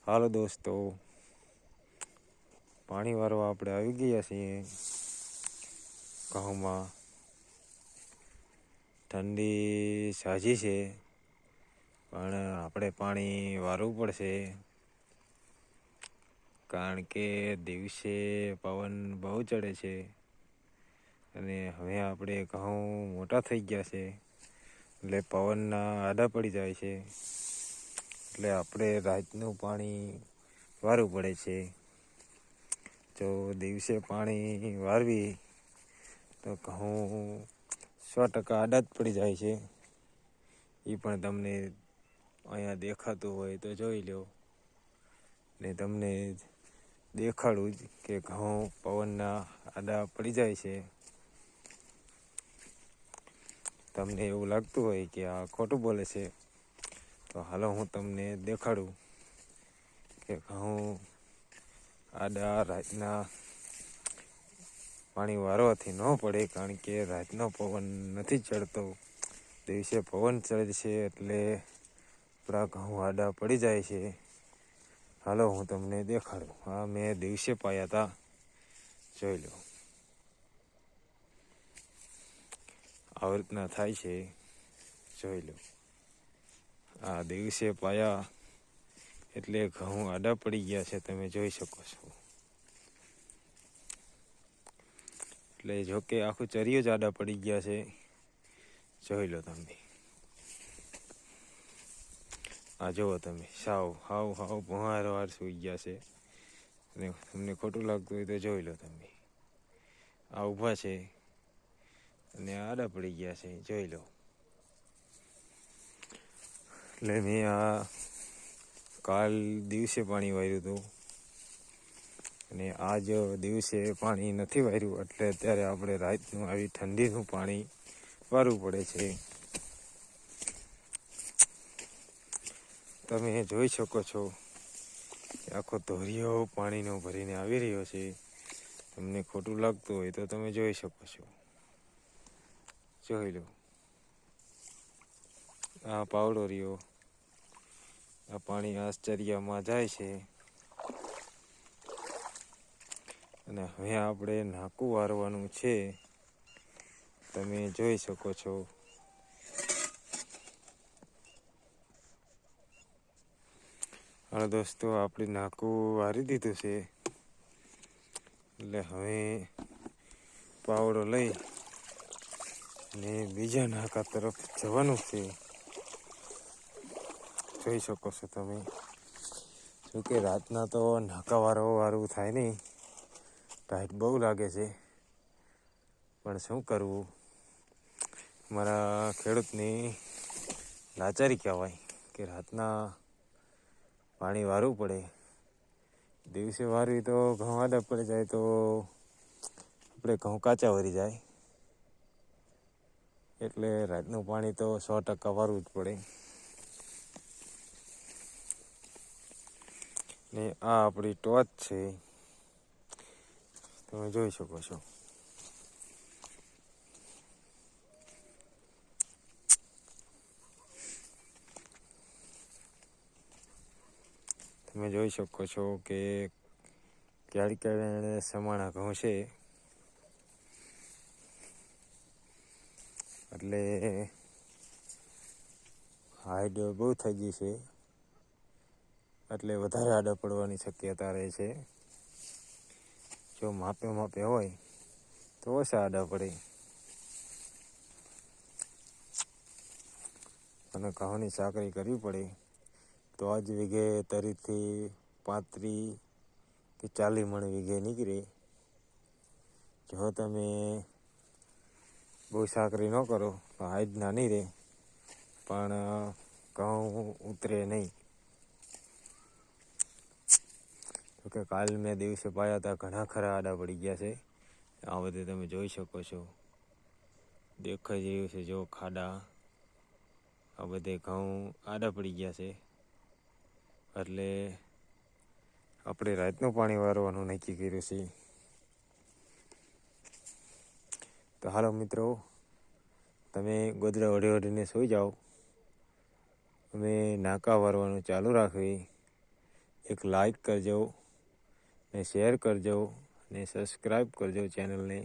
હાલો દોસ્તો, પાણી વાળવા આપણે આવી ગયા છીએ ઘઉંમાં. ઠંડી સાજી છે, પણ આપણે પાણી વારવું પડશે, કારણ કે દિવસે પવન બહુ ચડે છે અને હવે આપણે ઘઉં મોટા થઈ ગયા છે, એટલે પવનના આડા પડી જાય છે, એટલે આપણે રાતનું પાણી વારવું પડે છે. જો દિવસે પાણી વારવી તો ઘઉં 100% આડા જ પડી જાય છે. એ પણ તમને અહીંયા દેખાતું હોય તો જોઈ લો, ને તમને દેખાડું જ કે ઘઉં પવનના આડા પડી જાય છે. તમને એવું લાગતું હોય કે આ ખોટું બોલે છે, તો હાલો હું તમને દેખાડું કે ઘઉં આડા રાતના પાણી વારવાથી ન પડે, કારણ કે રાતનો પવન નથી ચડતો, દિવસે પવન ચડે છે એટલે આપણા ઘઉં આડા પડી જાય છે. હાલો હું તમને દેખાડું. આ મેં દિવસે પાયા હતા, જોઈ લો. આવી રીતના થાય છે, જોઈ લો. આ દિવસે પાયા એટલે ઘઉં આડા પડી ગયા છે, તમે જોઈ શકો છો. એટલે જોકે આખું ચરિયું જ આડા પડી ગયા છે, જોઈ લો તમે. આ જુઓ તમે, હાવ ભોંહારવાર સૂઈ ગયા છે, અને તમને ખોટું લાગતું હોય તો જોઈ લો તમે. આ ઊભા છે અને આડા પડી ગયા છે, જોઈ લો. એટલે મેં આ કાલ દિવસે પાણી વાર્યું હતું, અને આજ દિવસે પાણી નથી વાર્યું, એટલે અત્યારે આપણે રાતનું આવી ઠંડીનું પાણી વારવું પડે છે. તમે જોઈ શકો છો કે આખો ધોરિયો પાણીનો ભરીને આવી રહ્યો છે. તમને ખોટું લાગતું હોય તો તમે જોઈ શકો છો, જોઈ લો. આ પાવડો રહ્યો, આ પાણી આશ્ચર્યમાં જાય છે, અને હવે આપણે નાકું વારવાનું છે, તમે જોઈ શકો છો. હાલો દોસ્તો, આપણે નાકું વારી દીધું છે, એટલે હવે પાવડો લઈ અને બીજા નાકા તરફ જવાનું છે, જોઈ શકો છો તમે. જોકે રાતના તો નાકા વારવું થાય નહીં, ટાઈટ બહુ લાગે છે, પણ શું કરવું, મારા ખેડૂતની લાચારી કહેવાય કે રાતના પાણી વારવું પડે. દિવસે વારવી તો ઘઉં આડા પડી જાય તો આપણે ઘઉં કાચા વરી જાય, એટલે રાતનું પાણી તો 100% વારવું જ પડે. ને આ આપણી ટોચ છે, તમે જોઈ શકો છો. તમે જોઈ શકો છો કે ક્યારે સમાણા ઘઉં છે, એટલે હાઈટ બહુ થઈ ગઈ છે, એટલે વધારે આડા પડવાની શક્યતા રહે છે. જો માપે હોય તો ઓછા આડા પડે, અને ઘઉંની સાકરી કરવી પડે તો આજ વીઘે તરીથી 35 કે 40 મણ વીઘે નીકળે. જો તમે બહુ સાકરી ન કરો તો હાઈટ નાની રહે, પણ ઘઉં ઉતરે નહીં. જોકે કાલ મેં દિવસે પાયા હતા, ઘણા ખરા આડા પડી ગયા છે. આ બધે તમે જોઈ શકો છો, દેખાઈ રહ્યું છે, જો ખાડા. આ બધે ઘઉં આડા પડી ગયા છે, એટલે આપણે રાતનું પાણી વારવાનું નક્કી કર્યું છે. તો હાલો મિત્રો, તમે ગોદડા ઓઢીને સૂઈ જાઓ, અમે નાકા વારવાનું ચાલુ રાખવી. એક લાઈક કરજો ને શેર કરજો ને સબસ્ક્રાઈબ કરજો ચેનલને.